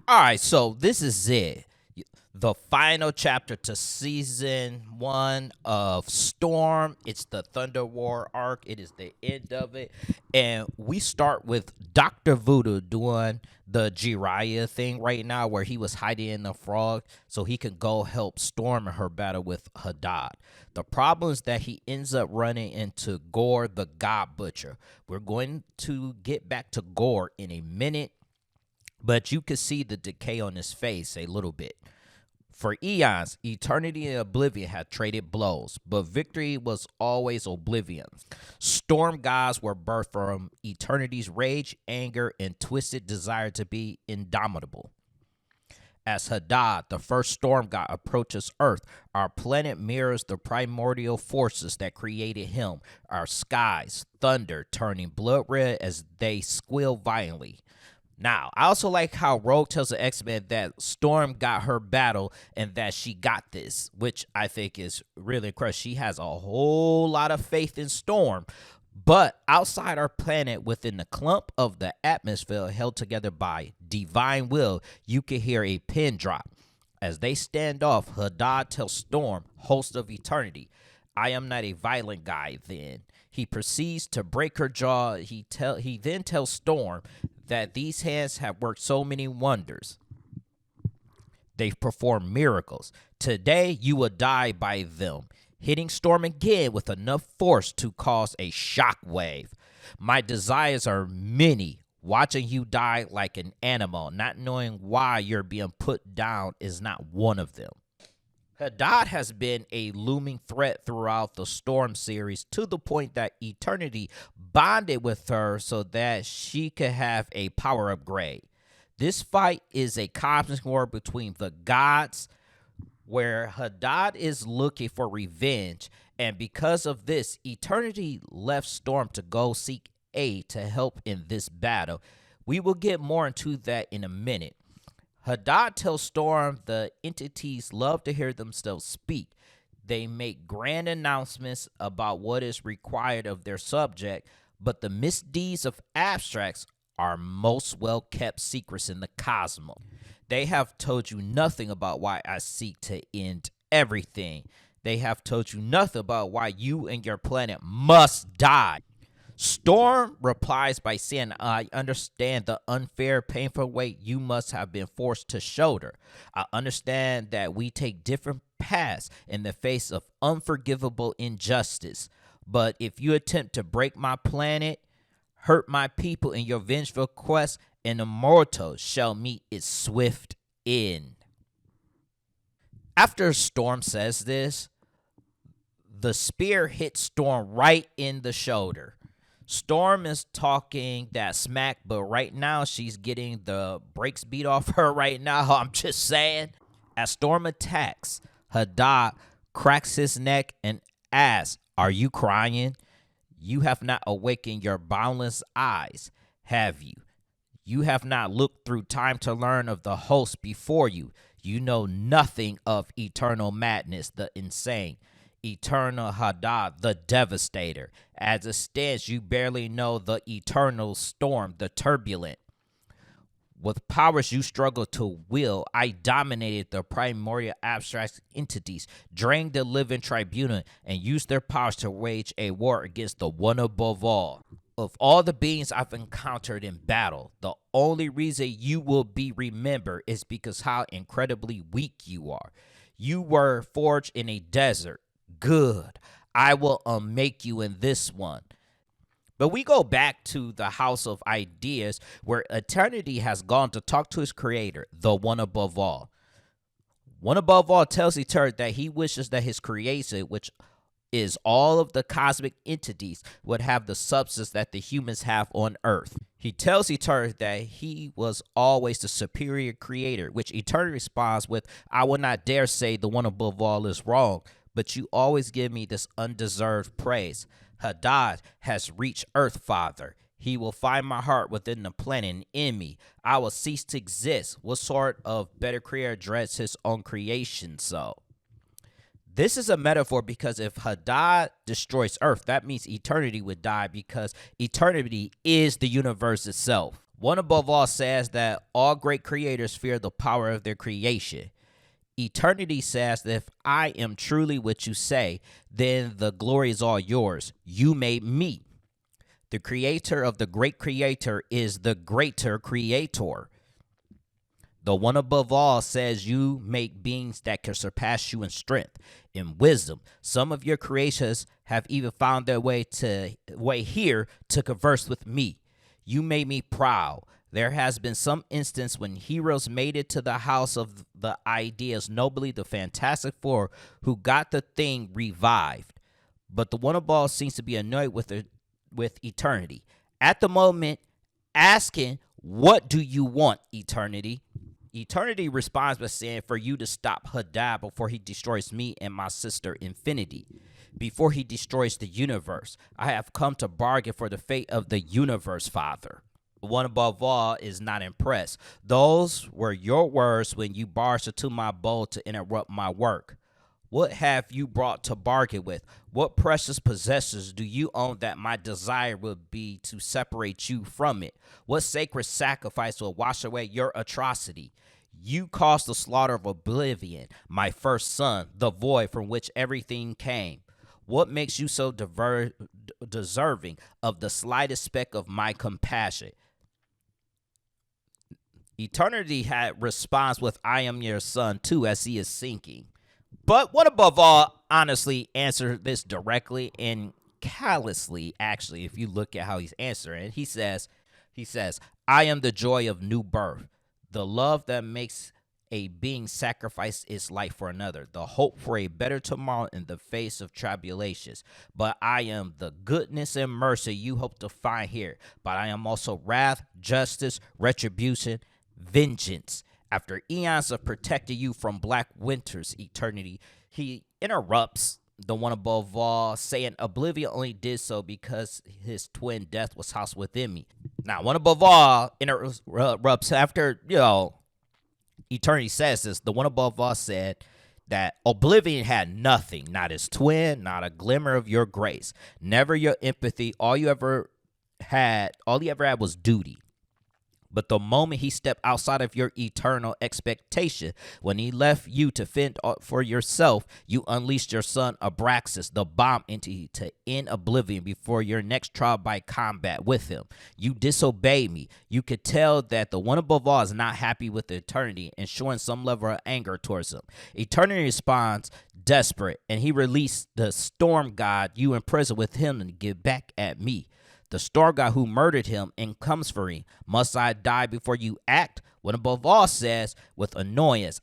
All right, so this is it. The final chapter to season 1 of Storm. It's the Thunder War arc. It is the end of it. And we start with Dr. Voodoo doing the Jiraiya thing right now where he was hiding in the frog so he can go help Storm in her battle with Hadad. The problem is that he ends up running into Gore the God Butcher. We're going to get back to Gore in a minute, but you can see the decay on his face a little bit. For eons, eternity and oblivion had traded blows, but victory was always oblivion's. Storm gods were birthed from eternity's rage, anger, and twisted desire to be indomitable. As Hadad, the first storm god, approaches Earth, our planet mirrors the primordial forces that created him, our skies, thunder, turning blood red as they squeal violently. Now, I also like how Rogue tells the X-Men that Storm got her battle and that she got this, which I think is really incredible. She has a whole lot of faith in Storm, but outside our planet, within the clump of the atmosphere held together by divine will, you can hear a pin drop. As they stand off, Hadad tells Storm, host of eternity, I am not a violent guy then. He proceeds to break her jaw. He then tells Storm that these hands have worked so many wonders. They've performed miracles. Today, you will die by them, hitting Storm again with enough force to cause a shock wave. My desires are many. Watching you die like an animal, not knowing why you're being put down, is not one of them. Hadad has been a looming threat throughout the Storm series to the point that Eternity bonded with her so that she could have a power upgrade. This fight is a cosmic war between the gods where Hadad is looking for revenge, and because of this, Eternity left Storm to go seek aid to help in this battle. We will get more into that in a minute. Hadad tells Storm the entities love to hear themselves speak. They make grand announcements about what is required of their subject, but the misdeeds of abstracts are most well-kept secrets in the cosmos. They have told you nothing about why I seek to end everything. They have told you nothing about why you and your planet must die. Storm replies by saying, I understand the unfair, painful weight you must have been forced to shoulder. I understand that we take different paths in the face of unforgivable injustice. But if you attempt to break my planet, hurt my people in your vengeful quest, an immortal shall meet its swift end. After Storm says this, the spear hits Storm right in the shoulder. Storm is talking that smack, but right now she's getting the brakes beat off her right now. I'm just saying. As Storm attacks, Hadad cracks his neck and asks, are you crying? You have not awakened your boundless eyes, have you? You have not looked through time to learn of the host before you. You know nothing of eternal madness, the insane. Eternal Hadad, the devastator. As it stands, you barely know the eternal Storm, the turbulent. With powers you struggle to will, I dominated the primordial abstract entities, drained the living tribunal, and used their powers to wage a war against the one above all. Of all the beings I've encountered in battle, the only reason you will be remembered is because how incredibly weak you are. You were forged in a desert. Good. I will unmake you in this one. But we go back to the House of Ideas where Eternity has gone to talk to his creator, the one above all. One above all tells Eternity that he wishes that his creation, which is all of the cosmic entities, would have the substance that the humans have on Earth. He tells Eternity that he was always the superior creator, which Eternity responds with, I will not dare say the one above all is wrong, but you always give me this undeserved praise. Hadad has reached Earth, Father. He will find my heart within the planet and in me. I will cease to exist. What sort of better creator dreads his own creation so? This is a metaphor because if Hadad destroys Earth, that means eternity would die because eternity is the universe itself. One above all says that all great creators fear the power of their creation. Eternity says that if I am truly what you say, then the glory is all yours. You made me. The creator of the great creator is the greater creator. The one above all says you make beings that can surpass you in strength, in wisdom. Some of your creations have even found their way here to converse with me. You made me proud. There has been some instance when heroes made it to the house of the ideas, nobly the Fantastic Four, who got the thing revived. But the one above all seems to be annoyed with eternity. At the moment, asking, what do you want, eternity? Eternity responds by saying, for you to stop Hadad before he destroys me and my sister Infinity. Before he destroys the universe, I have come to bargain for the fate of the universe, Father. The one above all is not impressed. Those were your words when you barged into my bowl to interrupt my work. What have you brought to bargain with? What precious possessions do you own that my desire would be to separate you from it? What sacred sacrifice will wash away your atrocity? You caused the slaughter of oblivion, my first son, the void from which everything came. What makes you so deserving of the slightest speck of my compassion? Eternity had responds with, I am your son too, as he is sinking. But one above all honestly answered this directly and callously, actually, if you look at how he's answering. He says, I am the joy of new birth, the love that makes a being sacrifice its life for another, the hope for a better tomorrow in the face of tribulations. But I am the goodness and mercy you hope to find here. But I am also wrath, justice, retribution, vengeance. After eons of protecting you from black winter's eternity, he interrupts the one above all, saying oblivion only did so because his twin death was housed within me. Now, one above all interrupts after, eternity says this. The one above all said that oblivion had nothing, not his twin, not a glimmer of your grace, never your empathy. All he ever had was duty. But the moment he stepped outside of your eternal expectation, when he left you to fend for yourself, you unleashed your son Abraxas, the bomb entity, to end oblivion before your next trial by combat with him. You disobeyed me. You could tell that the one above all is not happy with eternity and showing some level of anger towards him. Eternity responds desperate, and he released the storm god you imprisoned with him to get back at me. The storm god who murdered him and comes for him. Must I die before you act? One above all says with annoyance,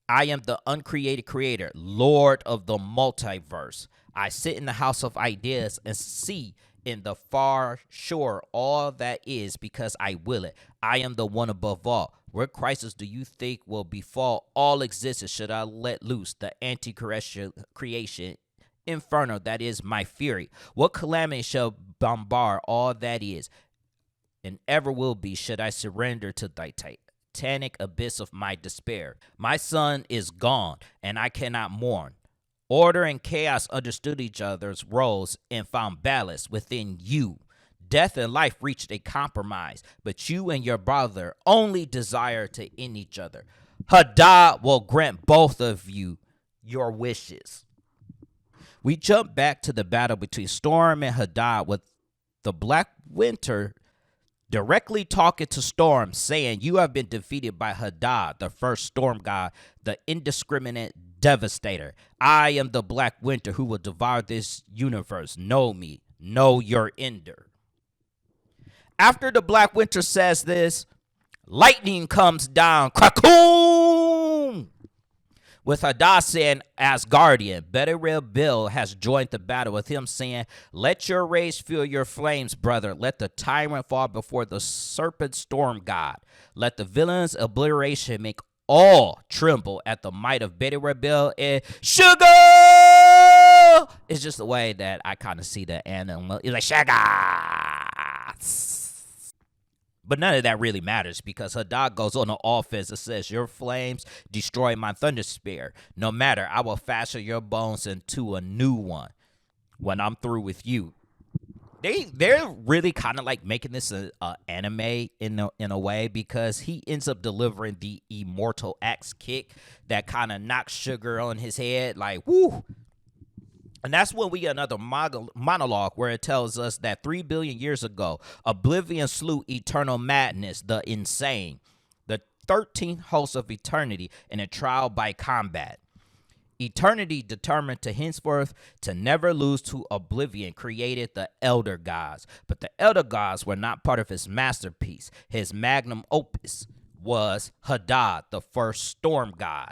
I am the uncreated creator, Lord of the multiverse. I sit in the house of ideas and see in the far shore all that is because I will it. I am the one above all. What crisis do you think will befall all existence should I let loose the anti-creation inferno that is my fury? What calamity shall bombard all that is and ever will be should I surrender to thy titanic abyss of my despair? My son is gone, and I cannot mourn. Order and chaos understood each other's roles and found balance within you. Death and life reached a compromise, but you and your brother only desire to end each other. Hadad will grant both of you your wishes. We jump back to the battle between Storm and Hadad with the Black Winter directly talking to Storm, saying, you have been defeated by Hadad, the first storm god, the indiscriminate devastator. I am the Black Winter who will devour this universe. Know me. Know your ender. After the Black Winter says this, lightning comes down. Krakoom! With Hadad saying, Asgardian, Better Red Bill has joined the battle with him saying, let your rage fuel your flames, brother. Let the tyrant fall before the serpent storm god. Let the villain's obliteration make all tremble at the might of Better Red Bill and Sugar! It's just the way that I kind of see the animal. It's like, Sugar! But none of that really matters because Hadad goes on the offense and says, your flames destroy my thunder spear. No matter, I will fashion your bones into a new one when I'm through with you. they're really kind of like making this a anime in a way, because he ends up delivering the immortal axe kick that kind of knocks Sugar on his head, like woo. And that's when we get another monologue where it tells us that 3 billion years ago, Oblivion slew Eternal Madness, the Insane, the 13th host of Eternity, in a trial by combat. Eternity, determined to henceforth to never lose to Oblivion, created the Elder Gods. But the Elder Gods were not part of his masterpiece. His magnum opus was Hadad, the first storm god.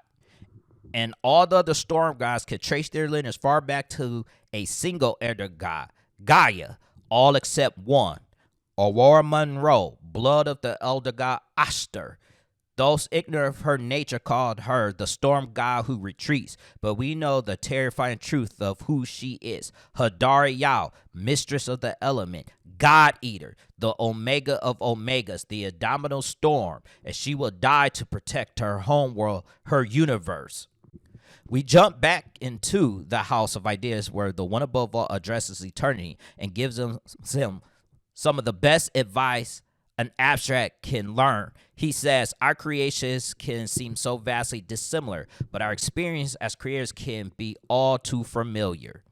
And all the other storm gods could trace their lineage far back to a single elder god, Gaia, all except one, Aurora Monroe, blood of the elder god Ashtar. Those ignorant of her nature called her the storm god who retreats, but we know the terrifying truth of who she is. Hadari Yao, mistress of the element, God Eater, the Omega of Omegas, the indomitable storm, and she will die to protect her homeworld, her universe. We jump back into the House of Ideas, where the One Above All addresses eternity and gives them some of the best advice an abstract can learn. He says, our creations can seem so vastly dissimilar, but our experience as creators can be all too familiar.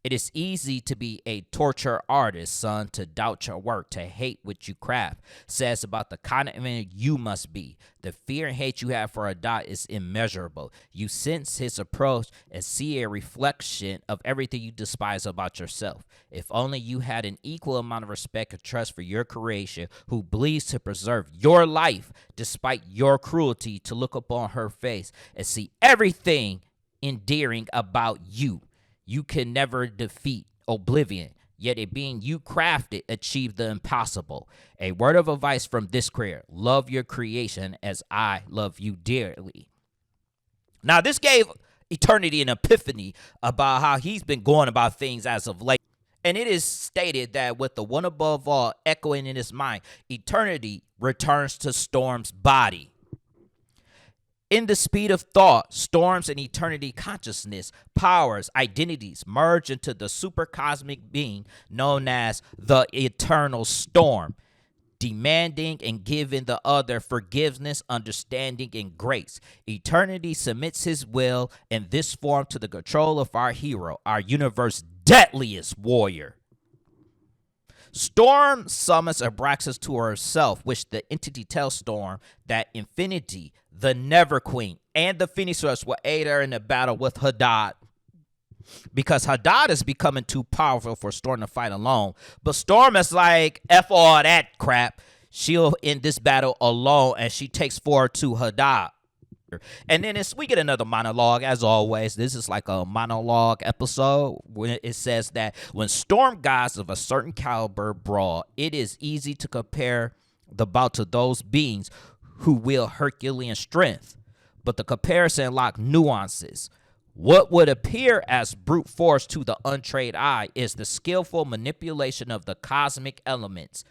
It is easy to be a torture artist, son, to doubt your work, to hate what you craft. Says about the kind of man you must be. The fear and hate you have for Hadad is immeasurable. You sense his approach and see a reflection of everything you despise about yourself. If only you had an equal amount of respect and trust for your creation, who bleeds to preserve your life despite your cruelty, to look upon her face and see everything endearing about you. You can never defeat Oblivion, yet it being you crafted achieved the impossible. A word of advice from this creator: love your creation as I love you dearly. Now, this gave Eternity an epiphany about how he's been going about things as of late. And it is stated that with the One Above All echoing in his mind, Eternity returns to Storm's body. In the speed of thought, Storms and Eternity consciousness, powers, identities merge into the supercosmic being known as the Eternal Storm, demanding and giving the other forgiveness, understanding, and grace. Eternity submits his will in this form to the control of our hero, our universe's deadliest warrior. Storm summons Abraxas to herself, which the entity tells Storm that Infinity, the Never Queen, and the Phoenix Rush will aid her in the battle with Hadad, because Hadad is becoming too powerful for Storm to fight alone. But Storm is like, F all that crap. She'll end this battle alone, and she takes forward to Hadad. And then we get another monologue, as always. This is like a monologue episode when it says that when storm gods of a certain caliber brawl, it is easy to compare the bout to those beings who wield Herculean strength. But the comparison lacks nuances. What would appear as brute force to the untrained eye is the skillful manipulation of the cosmic elements.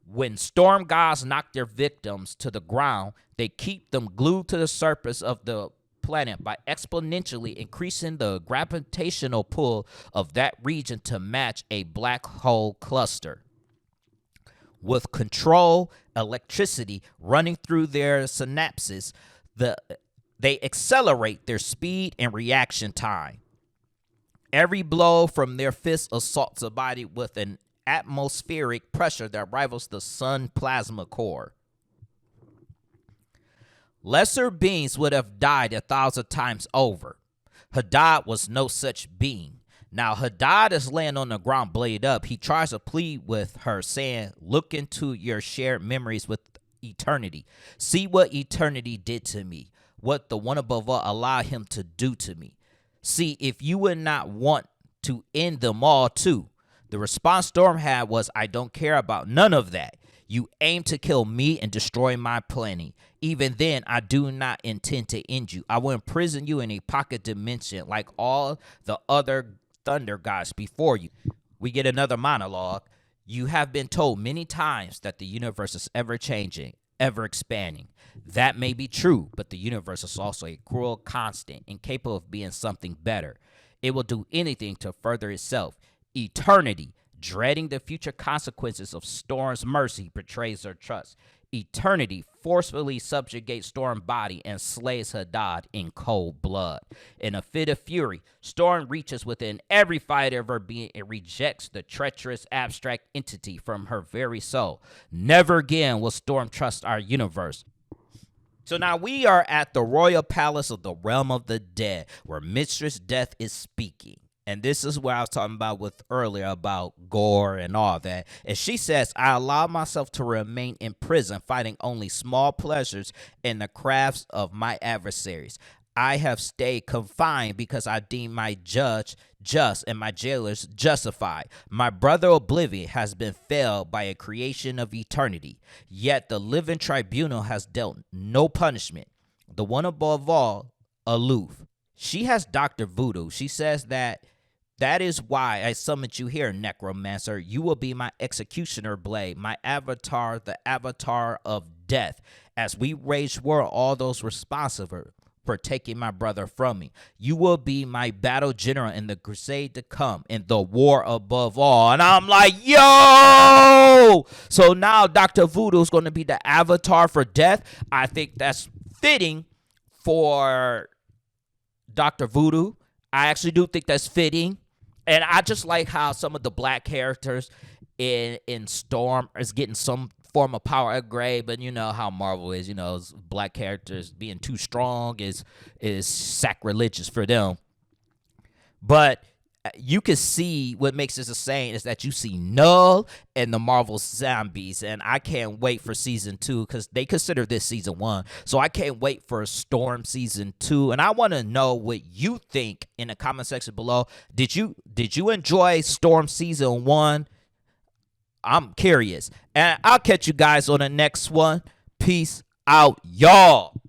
When storm gods knock their victims to the ground, they keep them glued to the surface of the planet by exponentially increasing the gravitational pull of that region to match a black hole cluster. With control electricity running through their synapses, they accelerate their speed and reaction time. Every blow from their fist assaults a body with an atmospheric pressure that rivals the sun plasma core. Lesser beings would have died 1,000 times over. Hadad was no such being. Now Hadad is laying on the ground, blade up. He tries to plead with her, saying, look into your shared memories with eternity. See what eternity did to me, what the One Above All allowed him to do to me. See if you would not want to end them all too. The response Storm had was, I don't care about none of that. You aim to kill me and destroy my planet. Even then, I do not intend to end you. I will imprison you in a pocket dimension like all the other thunder gods before you. We get another monologue. You have been told many times that the universe is ever changing, ever expanding. That may be true, but the universe is also a cruel constant, incapable of being something better. It will do anything to further itself. Eternity, Dreading the future consequences of Storm's mercy betrays her trust. Eternity forcefully subjugates Storm's body and slays Hadad in cold blood. In a fit of fury, Storm reaches within every fiber of her being and rejects the treacherous abstract entity from her very soul. Never again will Storm trust our universe. So now we are at the royal palace of the realm of the dead, where Mistress Death is speaking. And this is what I was talking about with earlier about gore and all that. And she says, I allow myself to remain in prison, fighting only small pleasures in the crafts of my adversaries. I have stayed confined because I deem my judge just and my jailers justified. My brother Oblivion has been felled by a creation of eternity, yet the living tribunal has dealt no punishment. The one above all, aloof. She has Dr. Voodoo. She says that is why I summoned you here, Necromancer. You will be my executioner blade, my avatar, the avatar of death, as we wage war all those responsible for taking my brother from me. You will be my battle general in the crusade to come, in the war above all. And I'm like, yo! So now Dr. Voodoo is going to be the avatar for death. I think that's fitting for Dr. Voodoo. I actually do think that's fitting. And I just like how some of the black characters in Storm is getting some form of power upgrade, but you know how Marvel is, black characters being too strong is sacrilegious for them. But you can see what makes this a saying is that you see Null and the Marvel Zombies, and I can't wait for season 2 because they consider this season 1. So I can't wait for Storm season 2, and I want to know what you think in the comment section below. Did you enjoy Storm season 1? I'm curious, and I'll catch you guys on the next one. Peace out, y'all.